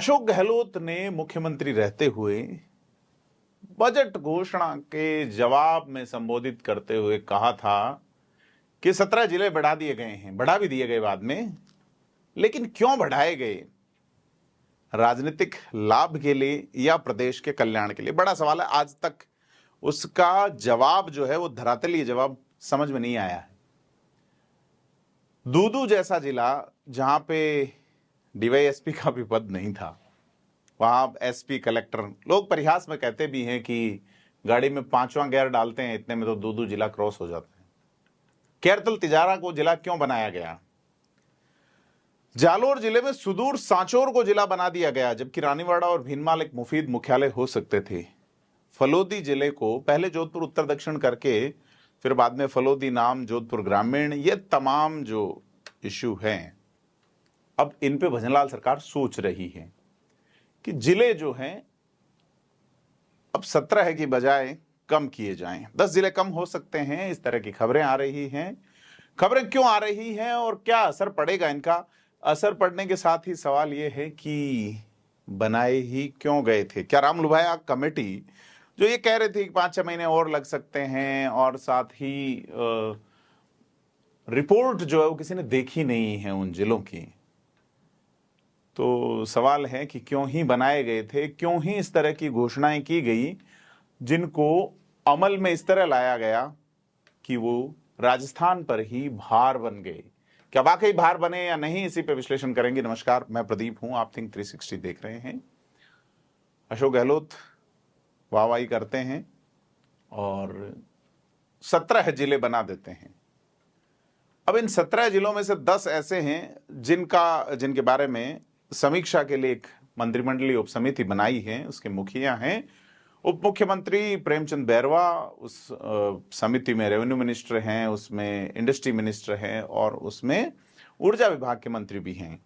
अशोक गहलोत ने मुख्यमंत्री रहते हुए बजट घोषणा के जवाब में संबोधित करते हुए कहा था कि 17 जिले बढ़ा दिए गए हैं, बढ़ा भी दिए गए बाद में, लेकिन क्यों बढ़ाए गए? राजनीतिक लाभ के लिए या प्रदेश के कल्याण के लिए? बड़ा सवाल है। आज तक उसका जवाब जो है वो धरातलीय जवाब समझ में नहीं आया है। दूदू जैसा जिला जहां पे डीवाईएसपी का भी पद नहीं था, वहां एसपी कलेक्टर, लोग परिहास में कहते भी हैं कि गाड़ी में 5वां गियर डालते हैं इतने में तो दूदू जिला क्रॉस हो जाता है। कैरतल तिजारा को जिला क्यों बनाया गया? जालोर जिले में सुदूर सांचौर को जिला बना दिया गया, जबकि रानीवाड़ा और भीनमाल एक मुफीद मुख्यालय हो सकते थे। फलोदी जिले को पहले जोधपुर उत्तर दक्षिण करके फिर बाद में फलोदी नाम, जोधपुर ग्रामीण, ये तमाम जो इश्यू हैं अब इन पे भजनलाल सरकार सोच रही है कि जिले जो हैं अब 17 की बजाय कम किए जाएं, 10 जिले कम हो सकते हैं। इस तरह की खबरें आ रही हैं। खबरें क्यों आ रही हैं और क्या असर पड़ेगा इनका? असर पड़ने के साथ ही सवाल यह है कि बनाए ही क्यों गए थे? क्या रामलुभाया कमेटी जो ये कह रहे थे कि 5-6 महीने और लग सकते हैं, और साथ ही रिपोर्ट जो है वो किसी ने देखी नहीं है उन जिलों की, तो सवाल है कि क्यों ही बनाए गए थे, क्यों ही इस तरह की घोषणाएं की गई जिनको अमल में इस तरह लाया गया कि वो राजस्थान पर ही भार बन गए। क्या वाकई भार बने या नहीं, इसी पे विश्लेषण करेंगे। नमस्कार, मैं प्रदीप हूं, आप थिंक 360 देख रहे हैं। अशोक गहलोत वाहवाही करते हैं और 17 जिले बना देते हैं। अब इन 17 जिलों में से 10 ऐसे हैं जिनके बारे में समीक्षा के लिए एक मंत्रिमंडलीय उप समिति बनाई है। उसके मुखिया हैं उप मुख्यमंत्री प्रेमचंद बैरवा, उस समिति में रेवेन्यू मिनिस्टर हैं, उसमें इंडस्ट्री मिनिस्टर हैं और उसमें ऊर्जा विभाग के मंत्री भी हैं।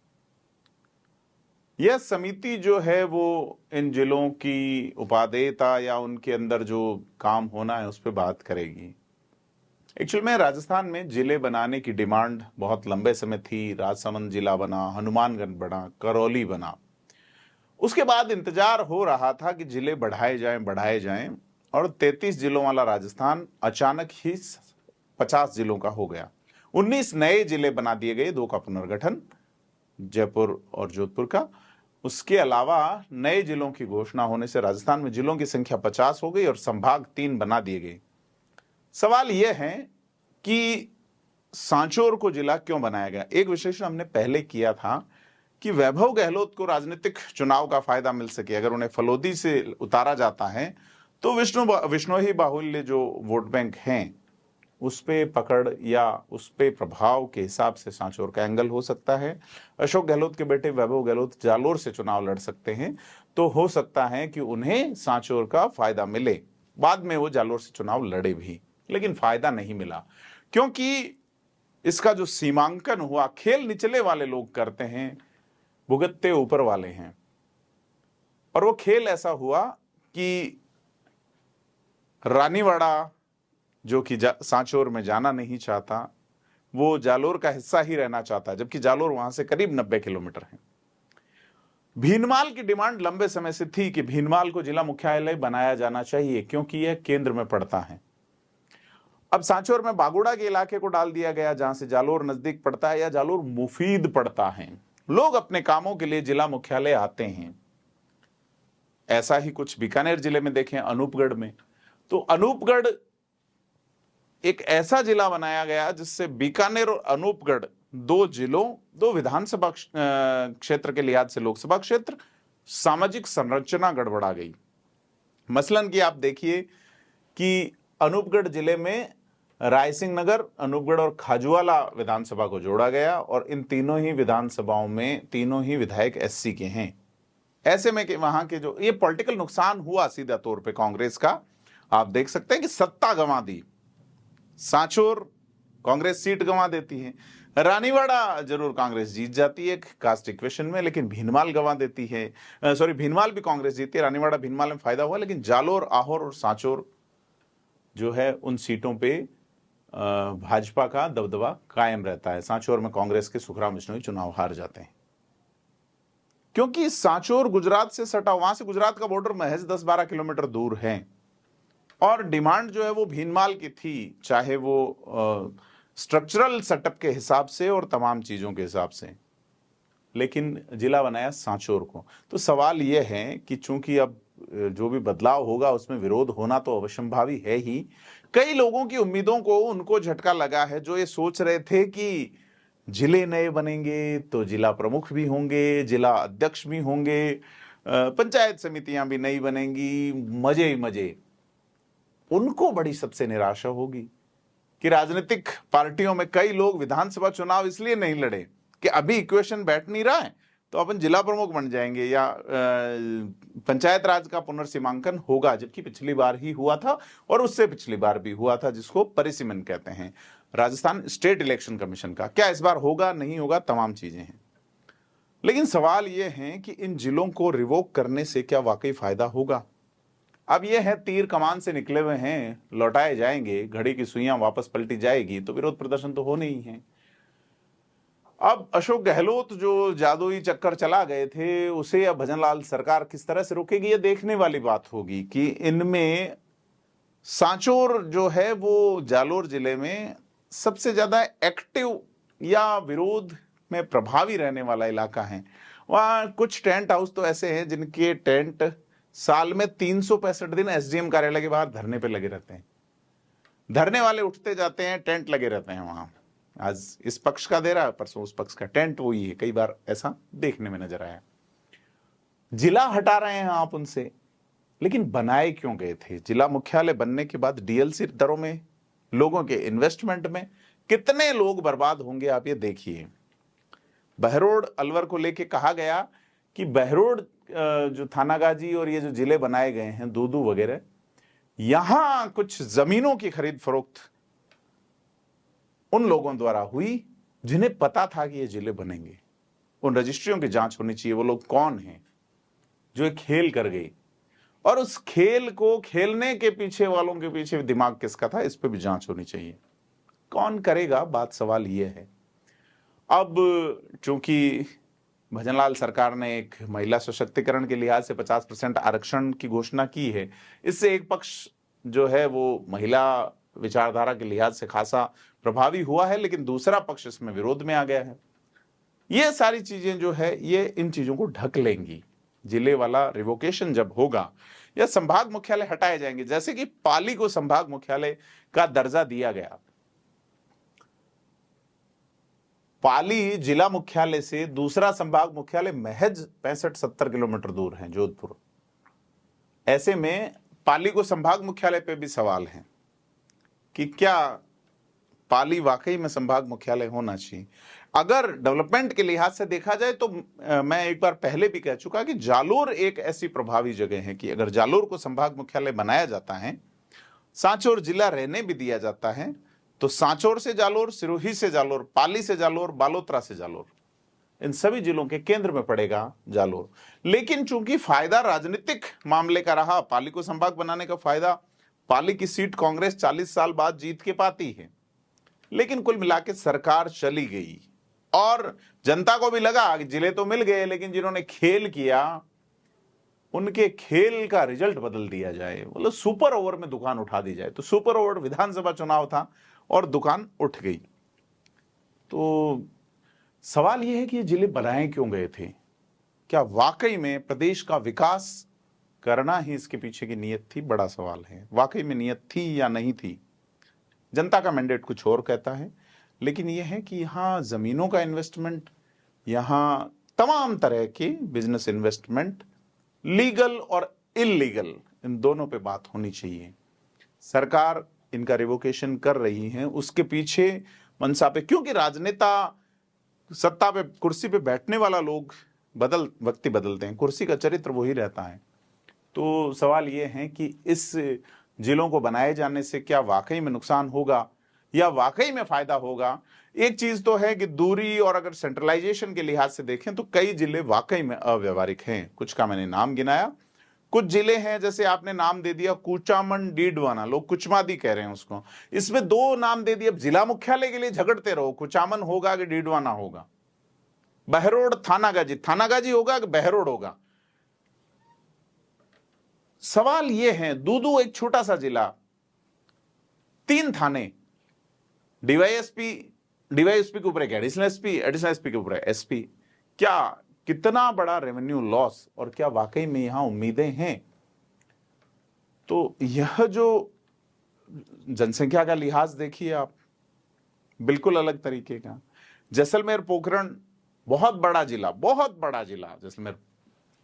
यह समिति जो है वो इन जिलों की उपादेयता या उनके अंदर जो काम होना है उस पर बात करेगी। एक्चुअल में राजस्थान में जिले बनाने की डिमांड बहुत लंबे समय थी। राजसमंद जिला बना, हनुमानगढ़ बना, करौली बना। उसके बाद इंतजार हो रहा था कि जिले बढ़ाए जाएं और 33 जिलों वाला राजस्थान अचानक ही 50 जिलों का हो गया। 19 नए जिले बना दिए गए, 2 का पुनर्गठन, जयपुर और जोधपुर का। उसके अलावा नए जिलों की घोषणा होने से राजस्थान में जिलों की संख्या 50 हो गई और संभाग 3 बना दिए गए। सवाल यह है कि सांचौर को जिला क्यों बनाया गया? एक विश्लेषण हमने पहले किया था कि वैभव गहलोत को राजनीतिक चुनाव का फायदा मिल सके। अगर उन्हें फलोदी से उतारा जाता है तो विष्णोही बाहुल्य जो वोट बैंक हैं उस पे पकड़ या उस पे प्रभाव के हिसाब से सांचौर का एंगल हो सकता है। अशोक गहलोत के बेटे वैभव गहलोत जालोर से चुनाव लड़ सकते हैं, तो हो सकता है कि उन्हें सांचौर का फायदा मिले। बाद में वो जालोर से चुनाव लड़े भी, लेकिन फायदा नहीं मिला क्योंकि इसका जो सीमांकन हुआ, खेल निचले वाले लोग करते हैं, भुगतते ऊपर वाले हैं। और वो खेल ऐसा हुआ कि रानीवाड़ा जो कि सांचौर में जाना नहीं चाहता, वो जालोर का हिस्सा ही रहना चाहता, जबकि जालोर वहां से करीब 90 किलोमीटर है। भीनमाल की डिमांड लंबे समय से थी कि भीनमाल को जिला मुख्यालय बनाया जाना चाहिए क्योंकि यह केंद्र में पड़ता है। अब सांचौर में बागुड़ा के इलाके को डाल दिया गया जहां से जालोर नजदीक पड़ता है या जालोर मुफीद पड़ता है। लोग अपने कामों के लिए जिला मुख्यालय आते हैं। ऐसा ही कुछ बीकानेर जिले में देखें, अनूपगढ़ में। तो अनूपगढ़ एक ऐसा जिला बनाया गया जिससे बीकानेर और अनूपगढ़ 2 जिलों, 2 विधानसभा क्षेत्र के लिहाज से लोकसभा क्षेत्र, सामाजिक संरचना गड़बड़ा गई। मसलन कि आप देखिए कि अनूपगढ़ जिले में रायसिंह नगर, अनूपगढ़ और खाजुवाला विधानसभा को जोड़ा गया और इन तीनों ही विधानसभाओं में तीनों ही विधायक एससी के हैं। ऐसे में कि वहां के जो ये पॉलिटिकल नुकसान हुआ सीधा तौर पे कांग्रेस का, आप देख सकते हैं कि सत्ता गंवा दी। सांचौर कांग्रेस सीट गंवा देती है, रानीवाड़ा जरूर कांग्रेस जीत जाती है कास्ट इक्वेशन में, लेकिन भीनमाल गंवा देती है। भीनमाल भी कांग्रेस जीती है, रानीवाड़ा भीनमाल में फायदा हुआ, लेकिन जालोर, आहोर और सांचौर जो है उन सीटों पे भाजपा का दबदबा कायम रहता है। सांचौर में कांग्रेस के सुखराम बिश्नोई चुनाव हार जाते हैं। क्योंकि सांचौर गुजरात से सटा, वहां से गुजरात का बॉर्डर महज 10-12 किलोमीटर दूर है, और डिमांड जो है वो भीनमाल की थी, चाहे वो स्ट्रक्चरल सेटअप के हिसाब से और तमाम चीजों के हिसाब से, लेकिन जिला बनाया सांचौर को। तो सवाल यह है कि चूंकि अब जो भी बदलाव होगा उसमें विरोध होना तो अवश्यंभावी है ही। कई लोगों की उम्मीदों को उनको झटका लगा है जो ये सोच रहे थे कि जिले नए बनेंगे तो जिला प्रमुख भी होंगे, जिला अध्यक्ष भी होंगे, पंचायत समितियां भी नई बनेंगी, मजे ही मजे। उनको बड़ी सबसे निराशा होगी कि राजनीतिक पार्टियों में कई लोग विधानसभा चुनाव इसलिए नहीं लड़े कि अभी इक्वेशन बैठ नहीं रहा है, तो अपन जिला प्रमुख बन जाएंगे या पंचायत राज का पुनर्सीमांकन होगा, जबकि पिछली बार ही हुआ था और उससे पिछली बार भी हुआ था, जिसको परिसीमन कहते हैं, राजस्थान स्टेट इलेक्शन कमीशन का। क्या इस बार होगा नहीं होगा, तमाम चीजें हैं। लेकिन सवाल यह है कि इन जिलों को रिवोक करने से क्या वाकई फायदा होगा? अब यह है, तीर कमान से निकले हुए हैं, लौटाए जाएंगे, घड़ी की सुइयां वापस पलटी जाएगी, तो विरोध प्रदर्शन तो होने ही है। अब अशोक गहलोत जो जादुई चक्कर चला गए थे, उसे अब भजनलाल सरकार किस तरह से रोकेगी, ये देखने वाली बात होगी कि इनमें सांचौर जो है वो जालोर जिले में सबसे ज्यादा एक्टिव या विरोध में प्रभावी रहने वाला इलाका है। वहां कुछ टेंट हाउस तो ऐसे हैं जिनके टेंट साल में 365 दिन एसडीएम कार्यालय के बाहर धरने पे लगे रहते हैं। धरने वाले उठते जाते हैं, टेंट लगे रहते हैं वहां। आज इस पक्ष का दे रहा है, परसों उस पक्ष का, टेंट वही है। कई बार ऐसा देखने में नजर आया। जिला हटा रहे हैं आप उनसे, लेकिन बनाए क्यों गए थे? जिला मुख्यालय बनने के बाद डीएलसी दरों में, लोगों के इन्वेस्टमेंट में कितने लोग बर्बाद होंगे, आप ये देखिए। बहरोड अलवर को लेके कहा गया कि बहरोड जो थानागाजी और ये जो जिले बनाए गए हैं, दूदू वगैरह, यहां कुछ जमीनों की खरीद फरोख्त उन लोगों द्वारा हुई जिन्हें पता था कि ये जिले बनेंगे। उन रजिस्ट्रियों की जांच होनी चाहिए, वो लोग कौन हैं जो एक खेल कर गई, और उस खेल को खेलने के पीछे वालों के पीछे दिमाग किसका था, इस पे भी जांच होनी चाहिए। कौन करेगा, बात सवाल ये है। अब चूंकि भजनलाल सरकार ने एक महिला सशक्तिकरण के लिहाज से 50% आरक्षण की घोषणा की है, इससे एक पक्ष जो है वो महिला विचारधारा के लिहाज से खासा प्रभावी हुआ है, लेकिन दूसरा पक्ष इसमें विरोध में आ गया है। ये सारी चीजें जो है ये इन चीजों को ढक लेंगी। जिले वाला रिवोकेशन जब होगा या संभाग मुख्यालय हटाए जाएंगे, जैसे कि पाली को संभाग मुख्यालय का दर्जा दिया गया। पाली जिला मुख्यालय से दूसरा संभाग मुख्यालय महज 65-70 किलोमीटर दूर है, जोधपुर। ऐसे में पाली को संभाग मुख्यालय पे भी सवाल है कि क्या पाली वाकई में संभाग मुख्यालय होना चाहिए। अगर डेवलपमेंट के लिहाज से देखा जाए तो मैं एक बार पहले भी कह चुका कि जालोर एक ऐसी प्रभावी जगह है कि अगर जालोर को संभाग मुख्यालय बनाया जाता है, सांचौर जिला रहने भी दिया जाता है, तो सांचौर से जालोर, सिरोही से जालोर, पाली से जालोर, बालोतरा से जालोर, इन सभी जिलों के केंद्र में पड़ेगा जालोर। लेकिन चूंकि फायदा राजनीतिक मामले का रहा, पाली को संभाग बनाने का फायदा, पाली की सीट कांग्रेस 40 साल बाद जीत के पाती है, लेकिन कुल मिलाकर सरकार चली गई और जनता को भी लगा कि जिले तो मिल गए, लेकिन जिन्होंने खेल किया उनके खेल का रिजल्ट बदल दिया जाए, मतलब सुपर ओवर में दुकान उठा दी जाए। तो सुपर ओवर विधानसभा चुनाव था और दुकान उठ गई। तो सवाल यह है कि ये जिले बनाए क्यों गए थे? क्या वाकई में प्रदेश का विकास करना ही इसके पीछे की नीयत थी? बड़ा सवाल है, वाकई में नीयत थी या नहीं थी। जनता का मैंडेट कुछ और कहता है, लेकिन यह है कि यहाँ जमीनों का इन्वेस्टमेंट, यहाँ तमाम तरह के बिजनेस इन्वेस्टमेंट, लीगल और इलीगल, इन दोनों पे बात होनी चाहिए। सरकार इनका रिवोकेशन कर रही है, उसके पीछे मनसा पे, क्योंकि राजनेता सत्ता पे, कुर्सी पे बैठने वाला लोग वक्ति बदलते हैं, कुर्सी का चरित्र वही रहता है। तो सवाल ये है कि इस जिलों को बनाए जाने से क्या वाकई में नुकसान होगा या वाकई में फायदा होगा। एक चीज तो है कि दूरी, और अगर सेंट्रलाइजेशन के लिहाज से देखें तो कई जिले वाकई में अव्यवहारिक हैं। कुछ का मैंने नाम गिनाया, कुछ जिले हैं जैसे आपने नाम दे दिया कुचामन डीडवाना, लोग कुचमादी कह रहे हैं उसको, इसमें 2 नाम दे दिए। अब जिला मुख्यालय के लिए झगड़ते रहो, कुचामन होगा कि डीडवाना होगा। बहरोड थानागाजी होगा कि बहरोड होगा? सवाल यह है, दूदू एक छोटा सा जिला, 3 थाने, डीवाईएसपी के ऊपर एक एडिशनल एसपी के ऊपर एसपी। क्या कितना बड़ा रेवेन्यू लॉस, और क्या वाकई में यहां उम्मीदें हैं? तो यह जो जनसंख्या का लिहाज देखिए आप, बिल्कुल अलग तरीके का। जैसलमेर पोखरण बहुत बड़ा जिला जैसलमेर,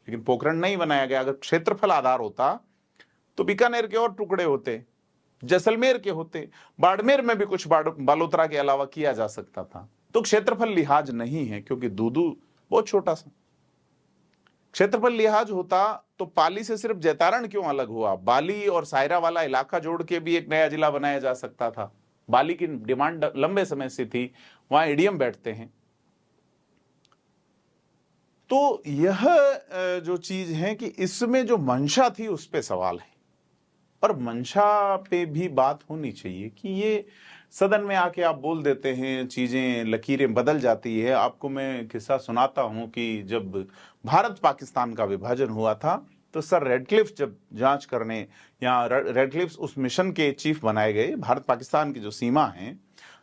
लेकिन पोखरण नहीं बनाया गया। अगर क्षेत्रफल आधार होता तो बीकानेर के और टुकड़े होते, जैसलमेर के होते, बाड़मेर में भी कुछ बालोतरा के अलावा किया जा सकता था। तो क्षेत्रफल लिहाज नहीं है, क्योंकि दूदू बहुत छोटा सा। क्षेत्रफल लिहाज होता तो पाली से सिर्फ जैतारण क्यों अलग हुआ? बाली और सायरा वाला इलाका जोड़ के भी एक नया जिला बनाया जा सकता था। बाली की डिमांड लंबे समय से थी, वहां एडीएम बैठते हैं। तो यह जो चीज है कि इसमें जो मंशा थी उस पे सवाल है, और मंशा पे भी बात होनी चाहिए कि ये सदन में आके आप बोल देते हैं, चीजें लकीरें बदल जाती है। आपको मैं किस्सा सुनाता हूं कि जब भारत पाकिस्तान का विभाजन हुआ था तो सर रेडक्लिफ जब जांच करने, या रेडक्लिफ उस मिशन के चीफ बनाए गए, भारत पाकिस्तान की जो सीमा है,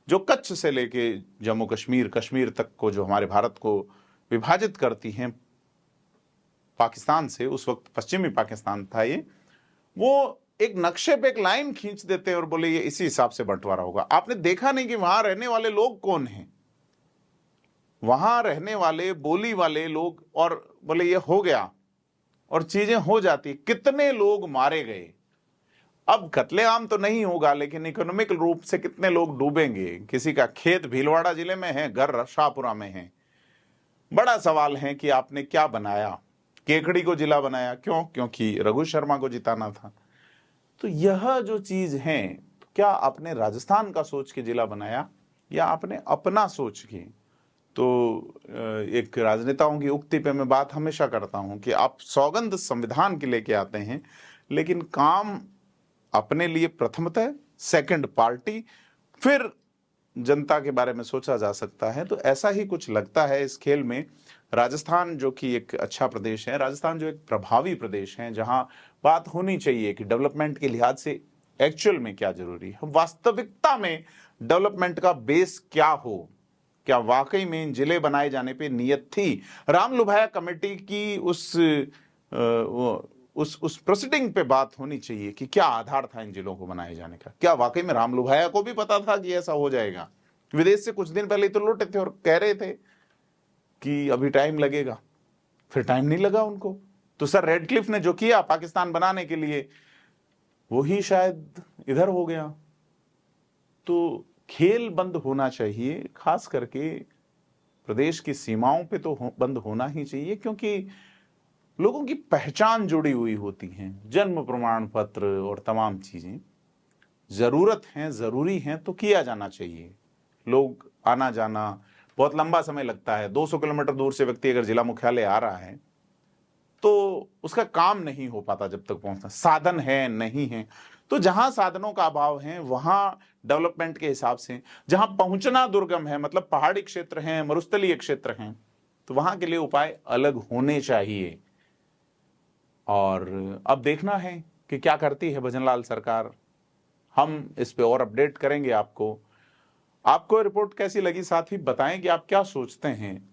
जो कच्छ से लेके जम्मू कश्मीर तक को, जो हमारे भारत को विभाजित करती हैं पाकिस्तान से, उस वक्त पश्चिमी पाकिस्तान था ये, वो एक नक्शे पे एक लाइन खींच देते हैं और बोले ये इसी हिसाब से बंटवारा होगा। आपने देखा नहीं कि वहां रहने वाले लोग कौन हैं, वहां रहने वाले बोली वाले लोग, और बोले ये हो गया और चीजें हो जाती। कितने लोग मारे गए? अब कत्लेआम तो नहीं होगा, लेकिन इकोनॉमिक रूप से कितने लोग डूबेंगे? किसी का खेत भीलवाड़ा जिले में है, घर शाहपुरा में है। बड़ा सवाल है कि आपने क्या बनाया। केकड़ी को जिला बनाया क्यों? क्योंकि रघु शर्मा को जिताना था। तो यह जो चीज है, क्या आपने राजस्थान का सोच के जिला बनाया या आपने अपना सोच के? तो एक राजनेताओं की उक्ति पे मैं बात हमेशा करता हूं कि आप सौगंध संविधान के लेके आते हैं, लेकिन काम अपने लिए प्रथमतः, सेकंड पार्टी, फिर जनता के बारे में सोचा जा सकता है। तो ऐसा ही कुछ लगता है इस खेल में। राजस्थान जो कि एक अच्छा प्रदेश है, राजस्थान जो एक प्रभावी प्रदेश है, जहां बात होनी चाहिए कि डेवलपमेंट के लिहाज से एक्चुअल में क्या जरूरी है, वास्तविकता में डेवलपमेंट का बेस क्या हो, क्या वाकई में इन जिले बनाए जाने पे नियत थी? रामलुभाया कमेटी की उस प्रोसीडिंग पे बात होनी चाहिए कि क्या आधार था इन जिलों को बनाए जाने का। क्या वाकई में रामलुभाया को भी पता था कि ऐसा हो जाएगा? विदेश से कुछ दिन पहले तो लौटे थे और कह रहे थे कि अभी टाइम लगेगा, फिर टाइम नहीं लगा उनको। तो सर रेडक्लिफ ने जो किया पाकिस्तान बनाने के लिए, वो ही शायद इधर हो गया। तो खेल बंद होना चाहिए, खास करके प्रदेश की सीमाओं पे तो बंद होना ही चाहिए, क्योंकि लोगों की पहचान जुड़ी हुई होती है, जन्म प्रमाण पत्र और तमाम चीजें जरूरत हैं, जरूरी हैं तो किया जाना चाहिए। लोग आना जाना बहुत लंबा समय लगता है। 200 किलोमीटर दूर से व्यक्ति अगर जिला मुख्यालय आ रहा है तो उसका काम नहीं हो पाता जब तक पहुंचता। साधन है नहीं है, तो जहां साधनों का अभाव है वहां डेवलपमेंट के हिसाब से, जहां पहुंचना दुर्गम है, मतलब पहाड़ी क्षेत्र हैं, मरुस्थलीय क्षेत्र हैं, तो वहां के लिए उपाय अलग होने चाहिए। और अब देखना है कि क्या करती है भजनलाल सरकार। हम इस पे और अपडेट करेंगे आपको रिपोर्ट कैसी लगी, साथ ही बताएं कि आप क्या सोचते हैं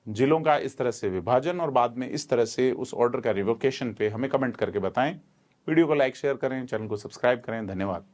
जिलों का इस तरह से विभाजन और बाद में इस तरह से उस ऑर्डर का रिवोकेशन पे। हमें कमेंट करके बताएं। वीडियो को लाइक शेयर करें, चैनल को सब्सक्राइब करें। धन्यवाद।